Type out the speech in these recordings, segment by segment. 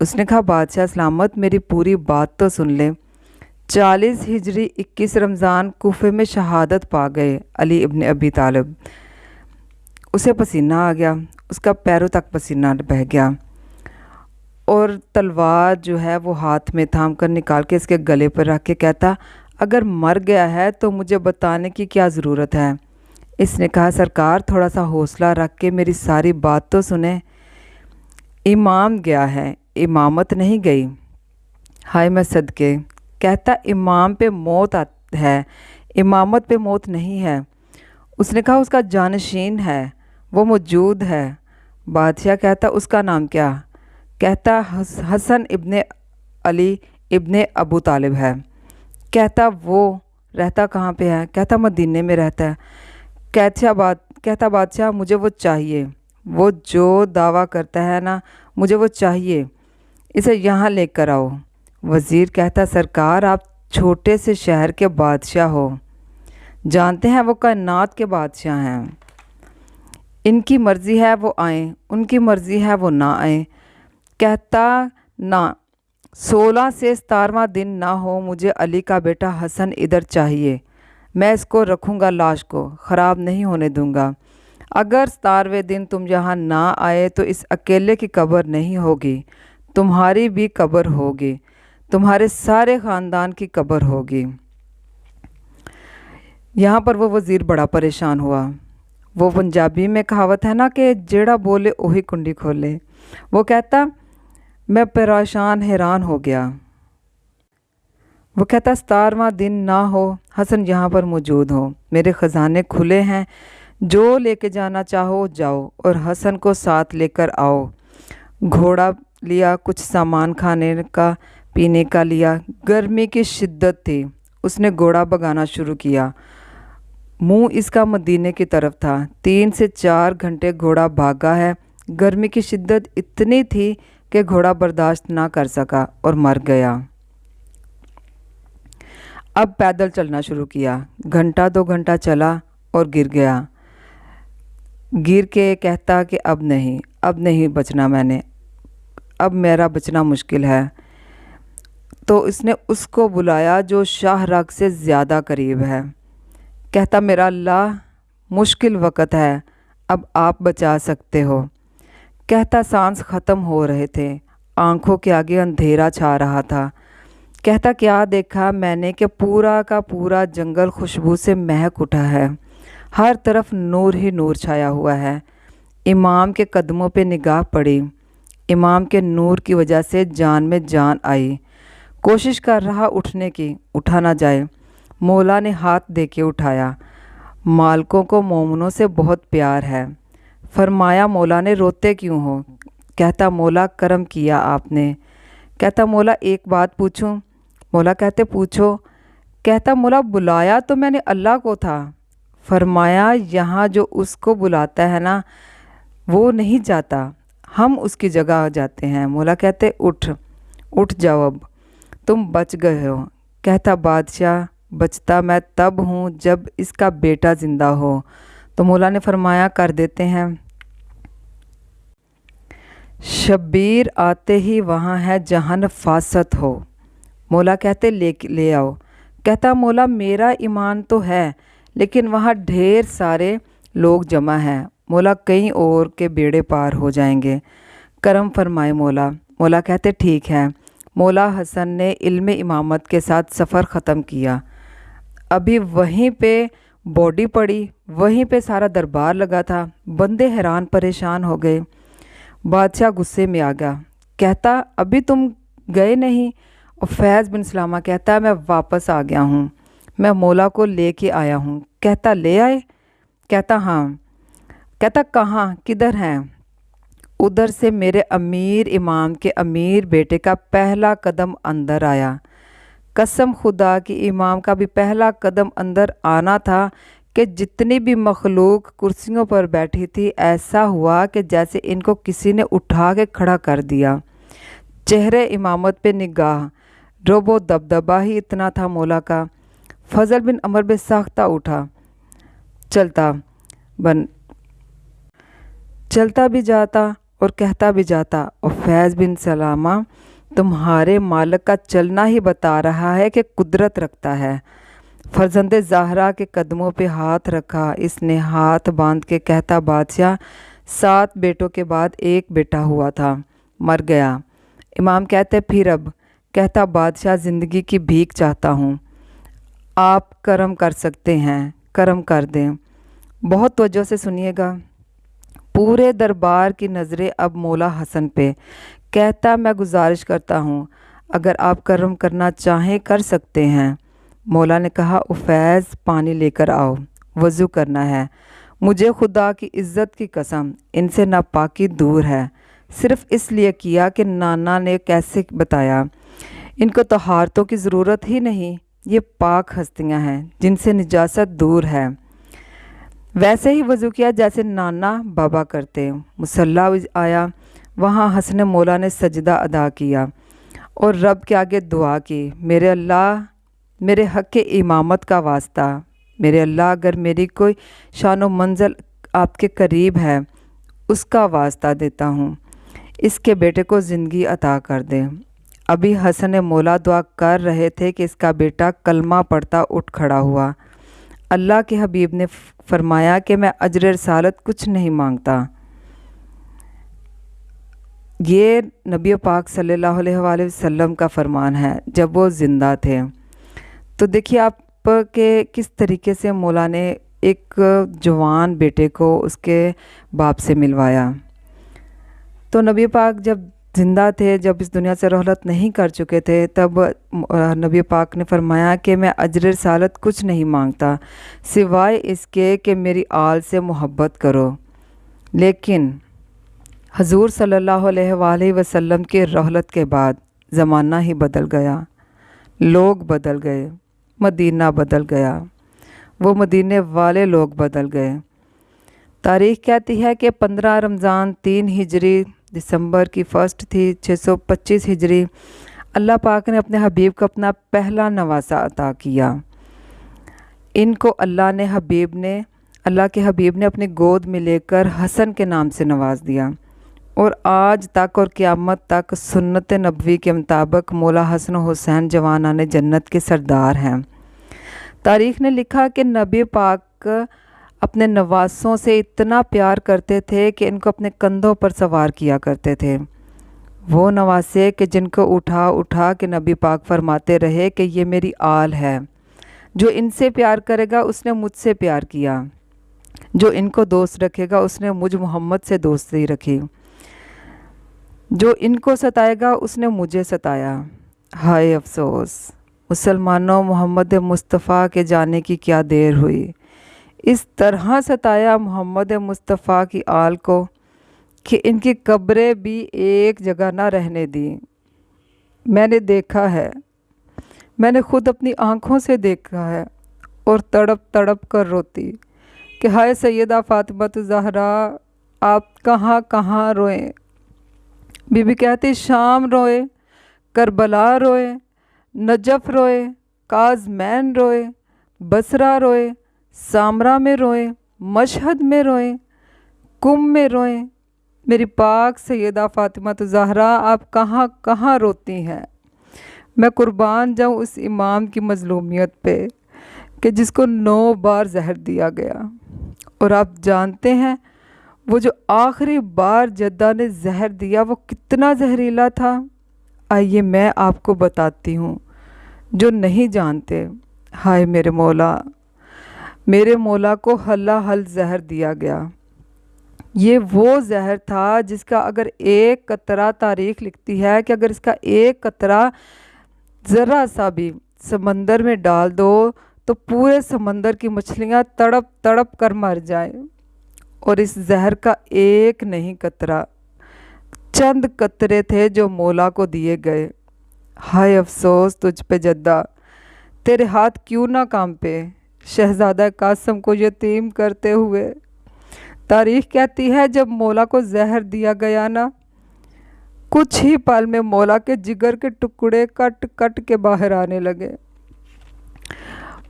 اس نے کہا بادشاہ سلامت میری پوری بات تو سن لے۔ 40 ہجری 21 رمضان کوفے میں شہادت پا گئے علی ابن ابی طالب۔ اسے پسینہ آ گیا، اس کا پیروں تک پسینہ بہہ گیا، اور تلوار جو ہے وہ ہاتھ میں تھام کر نکال کے اس کے گلے پر رکھ کے کہتا اگر مر گیا ہے تو مجھے بتانے کی کیا ضرورت ہے۔ اس نے کہا سرکار تھوڑا سا حوصلہ رکھ کے میری ساری بات تو سنیں۔ امام گیا ہے، امامت نہیں گئی۔ ہائے میں صدقے، کہتا امام پہ موت ہے، امامت پہ موت نہیں ہے۔ اس نے کہا اس کا جانشین ہے، وہ موجود ہے۔ بادشاہ کہتا اس کا نام کیا؟ کہتا حسن ابن علی ابن ابو طالب ہے۔ کہتا وہ رہتا کہاں پہ ہے؟ کہتا مدینے میں رہتا ہے۔ کہتا بادشاہ مجھے وہ چاہیے، وہ جو دعویٰ کرتا ہے نا مجھے وہ چاہیے، اسے یہاں لے کر آؤ۔ وزیر کہتا سرکار آپ چھوٹے سے شہر کے بادشاہ ہو، جانتے ہیں وہ کائنات کے بادشاہ ہیں، ان کی مرضی ہے وہ آئیں، ان کی مرضی ہے وہ نہ آئیں۔ کہتا نہ 16 سے 17واں دن نہ ہو مجھے علی کا بیٹا حسن ادھر چاہیے، میں اس کو رکھوں گا، لاش کو خراب نہیں ہونے دوں گا۔ اگر 17ویں دن تم یہاں نہ آئے تو اس اکیلے کی قبر نہیں ہوگی، تمہاری بھی قبر ہوگی، تمہارے سارے خاندان کی قبر ہوگی۔ یہاں پر وہ وزیر بڑا پریشان ہوا۔ وہ پنجابی میں کہاوت ہے نا کہ جیڑا بولے اوہی کنڈی کھولے۔ وہ کہتا میں پریشان حیران ہو گیا۔ وہ کہتا 17واں دن نہ ہو حسن یہاں پر موجود ہو، میرے خزانے کھلے ہیں، جو لے کے جانا چاہو جاؤ، اور حسن کو ساتھ لے کر آؤ۔ گھوڑا لیا، کچھ سامان کھانے کا پینے کا لیا۔ گرمی کی شدت تھی، اس نے گھوڑا بھگانا شروع کیا۔ منہ اس کا مدینے کی طرف تھا۔ 3 سے 4 گھنٹے گھوڑا بھاگا ہے۔ گرمی کی شدت اتنی تھی کہ گھوڑا برداشت نہ کر سکا اور مر گیا۔ اب پیدل چلنا شروع کیا، گھنٹہ 2 گھنٹہ چلا اور گر گیا۔ گر کے کہتا کہ اب نہیں بچنا، اب میرا بچنا مشکل ہے۔ تو اس نے اس کو بلایا جو شاہ رگ سے زیادہ قریب ہے۔ کہتا میرا اللہ مشکل وقت ہے، اب آپ بچا سکتے ہو۔ کہتا سانس ختم ہو رہے تھے، آنکھوں کے آگے اندھیرا چھا رہا تھا۔ کہتا کیا دیکھا میں نے کہ پورا کا پورا جنگل خوشبو سے مہک اٹھا ہے، ہر طرف نور ہی نور چھایا ہوا ہے۔ امام کے قدموں پہ نگاہ پڑی، امام کے نور کی وجہ سے جان میں جان آئی۔ کوشش کر رہا اٹھنے کی، اٹھا نہ جائے۔ مولا نے ہاتھ دے کے اٹھایا۔ مالکوں کو مومنوں سے بہت پیار ہے۔ فرمایا مولا نے روتے کیوں ہو؟ کہتا مولا کرم کیا آپ نے۔ کہتا مولا ایک بات پوچھوں؟ مولا کہتے پوچھو۔ کہتا مولا بلایا تو میں نے اللہ کو تھا۔ فرمایا یہاں جو اس کو بلاتا ہے نا وہ نہیں جاتا، ہم اس کی جگہ جاتے ہیں۔ مولا کہتے اٹھ جاؤ، اب تم بچ گئے ہو۔ کہتا بادشاہ بچتا میں تب ہوں جب اس کا بیٹا زندہ ہو۔ تو مولا نے فرمایا کر دیتے ہیں۔ شبیر آتے ہی وہاں ہے جہاں نفاست ہو۔ مولا کہتے لے آؤ۔ کہتا مولا میرا ایمان تو ہے لیکن وہاں ڈھیر سارے لوگ جمع ہیں، مولا کہیں اور کے بیڑے پار ہو جائیں گے، کرم فرمائے مولا۔ مولا کہتے ٹھیک ہے۔ مولا حسن نے علم امامت کے ساتھ سفر ختم کیا۔ ابھی وہیں پہ باڈی پڑی، وہیں پہ سارا دربار لگا تھا، بندے حیران پریشان ہو گئے۔ بادشاہ غصے میں آ گیا، کہتا ابھی تم گئے نہیں؟ اور فیض بن سلامہ کہتا میں واپس آ گیا ہوں، میں مولا کو لے کے آیا ہوں۔ کہتا لے آئے؟ کہتا ہاں۔ کہتا کہاں، کدھر ہیں؟ ادھر سے میرے امیر امام کے امیر بیٹے کا پہلا قدم اندر آیا۔ قسم خدا کی امام کا بھی پہلا قدم اندر آنا تھا کہ جتنی بھی مخلوق کرسیوں پر بیٹھی تھی ایسا ہوا کہ جیسے ان کو کسی نے اٹھا کے کھڑا کر دیا۔ چہرے امامت پہ نگاہ، رعب و دبدبہ ہی اتنا تھا مولا کا۔ فضل بن عمر بے ساختہ اٹھا، چلتا بھی جاتا اور کہتا بھی جاتا، فیض بن سلامہ تمہارے مالک کا چلنا ہی بتا رہا ہے کہ قدرت رکھتا ہے۔ فرزند زہرا کے قدموں پہ ہاتھ رکھا، اس نے ہاتھ باندھ کے کہتا، بادشاہ 7 بیٹوں کے بعد ایک بیٹا ہوا تھا، مر گیا۔ امام کہتے پھر اب؟ کہتا، بادشاہ زندگی کی بھیک چاہتا ہوں، آپ کرم کر سکتے ہیں، کرم کر دیں۔ بہت توجہ سے سنیے گا۔ پورے دربار کی نظریں اب مولا حسن پہ۔ کہتا، میں گزارش کرتا ہوں، اگر آپ کرم کرنا چاہیں کر سکتے ہیں۔ مولا نے کہا، فیض پانی لے کر آؤ، وضو کرنا ہے۔ مجھے خدا کی عزت کی قسم ان سے ناپاکی دور ہے۔ صرف اس لیے کیا کہ نانا نے کیسے بتایا، ان کو طہارتوں کی ضرورت ہی نہیں، یہ پاک ہستیاں ہیں جن سے نجاست دور ہے۔ ویسے ہی وضو کیا جیسے نانا بابا کرتے۔ مصلی آیا، وہاں حسن مولا نے سجدہ ادا کیا اور رب کے آگے دعا کی، میرے اللہ، میرے حق کے امامت کا واسطہ، میرے اللہ، اگر میری کوئی شان و منزل آپ کے قریب ہے اس کا واسطہ دیتا ہوں، اس کے بیٹے کو زندگی عطا کر دے۔ ابھی حسن مولا دعا کر رہے تھے کہ اس کا بیٹا کلمہ پڑھتا اٹھ کھڑا ہوا۔ اللہ کے حبیب نے فرمایا کہ میں اجر رسالت کچھ نہیں مانگتا۔ یہ نبی پاک صلی اللہ علیہ وآلہ وسلم کا فرمان ہے جب وہ زندہ تھے۔ تو دیکھیے آپ کہ کس طریقے سے مولا نے ایک جوان بیٹے کو اس کے باپ سے ملوایا۔ تو نبی پاک جب زندہ تھے، جب اس دنیا سے رحلت نہیں کر چکے تھے، تب نبی پاک نے فرمایا کہ میں اجر رسالت کچھ نہیں مانگتا سوائے اس کے کہ میری آل سے محبت کرو۔ لیکن حضور صلی اللہ علیہ وآلہ وسلم کے رحلت کے بعد زمانہ ہی بدل گیا، لوگ بدل گئے، مدینہ بدل گیا، وہ مدینے والے لوگ بدل گئے۔ تاریخ کہتی ہے کہ 15 رمضان 3 ہجری دسمبر کی 1 تھی 625 ہجری، اللہ پاک نے اپنے حبیب کو اپنا پہلا نواسہ عطا کیا۔ ان کو اللہ کے حبیب نے اپنی گود میں لے کر حسن کے نام سے نواز دیا، اور آج تک اور قیامت تک سنت نبوی کے مطابق مولا حسن و حسین جوانان جنت کے سردار ہیں۔ تاریخ نے لکھا کہ نبی پاک اپنے نواسوں سے اتنا پیار کرتے تھے کہ ان کو اپنے کندھوں پر سوار کیا کرتے تھے۔ وہ نواسے کہ جن کو اٹھا اٹھا کے نبی پاک فرماتے رہے کہ یہ میری آل ہے، جو ان سے پیار کرے گا اس نے مجھ سے پیار کیا، جو ان کو دوست رکھے گا اس نے مجھ محمد سے دوستی رکھی، جو ان کو ستائے گا اس نے مجھے ستایا۔ ہائے افسوس مسلمانوں، محمد مصطفیٰ کے جانے کی کیا دیر ہوئی۔ اس طرح ستایا محمد مصطفیٰ کی آل کو کہ ان کی قبریں بھی ایک جگہ نہ رہنے دی۔ میں نے دیکھا ہے، میں نے خود اپنی آنکھوں سے دیکھا ہے، اور تڑپ تڑپ کر روتی کہ ہائے سیدہ فاطمہ زہرا، آپ کہاں کہاں روئیں۔ بی بی کہتی شام روئے، کربلا روئے، نجف روئے، کاظمین روئے، بصرہ روئے، سامرا میں روئے، مشہد میں روئے، کم میں روئے۔ میری پاک سیدہ فاطمہ زہرا، آپ کہاں کہاں روتی ہیں۔ میں قربان جاؤں اس امام کی مظلومیت پہ کہ جس کو 9 بار زہر دیا گیا، اور آپ جانتے ہیں وہ جو آخری بار جدہ نے زہر دیا وہ کتنا زہریلا تھا۔ آئیے میں آپ کو بتاتی ہوں جو نہیں جانتے۔ ہائے میرے مولا کو حلہ حل زہر دیا گیا۔ یہ وہ زہر تھا جس کا اگر ایک قطرہ، تاریخ لکھتی ہے کہ اگر اس کا ایک قطرہ ذرا سا بھی سمندر میں ڈال دو تو پورے سمندر کی مچھلیاں تڑپ تڑپ کر مر جائیں، اور اس زہر کا ایک نہیں قطرہ، چند قطرے تھے جو مولا کو دیے گئے۔ ہائے افسوس تجھ پہ جدہ، تیرے ہاتھ کیوں نہ کانپے شہزادہ قاسم کو یتیم کرتے ہوئے۔ تاریخ کہتی ہے جب مولا کو زہر دیا گیا نا، کچھ ہی پل میں مولا کے جگر کے ٹکڑے کٹ کٹ کے باہر آنے لگے۔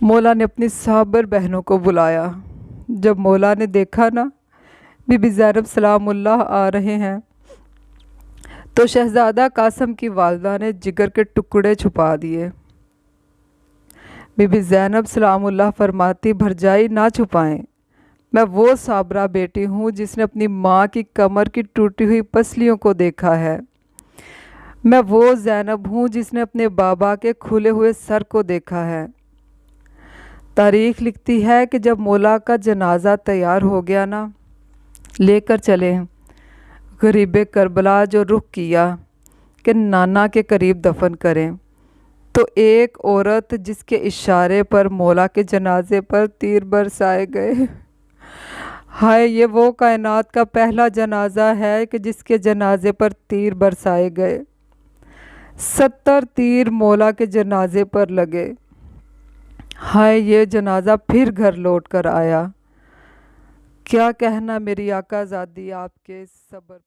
مولا نے اپنی صابر بہنوں کو بلایا۔ جب مولا نے دیکھا نا بی بی زینب سلام اللہ آ رہے ہیں، تو شہزادہ قاسم کی والدہ نے جگر کے ٹکڑے چھپا دیے۔ بی بی زینب سلام اللہ فرماتی، بھرجائی نہ چھپائیں، میں وہ صابرہ بیٹی ہوں جس نے اپنی ماں کی کمر کی ٹوٹی ہوئی پسلیوں کو دیکھا ہے۔ میں وہ زینب ہوں جس نے اپنے بابا کے کھلے ہوئے سر کو دیکھا ہے۔ تاریخ لکھتی ہے کہ جب مولا کا جنازہ تیار ہو گیا نا، لے کر چلے غریب کربلا جو رخ کیا کہ نانا کے قریب دفن کریں، تو ایک عورت جس کے اشارے پر مولا کے جنازے پر تیر برسائے گئے۔ ہائے، یہ وہ کائنات کا پہلا جنازہ ہے کہ جس کے جنازے پر تیر برسائے گئے۔ 70 تیر مولا کے جنازے پر لگے۔ ہائے، یہ جنازہ پھر گھر لوٹ کر آیا۔ کیا کہنا میری آقا زادی آپ کے صبر پر۔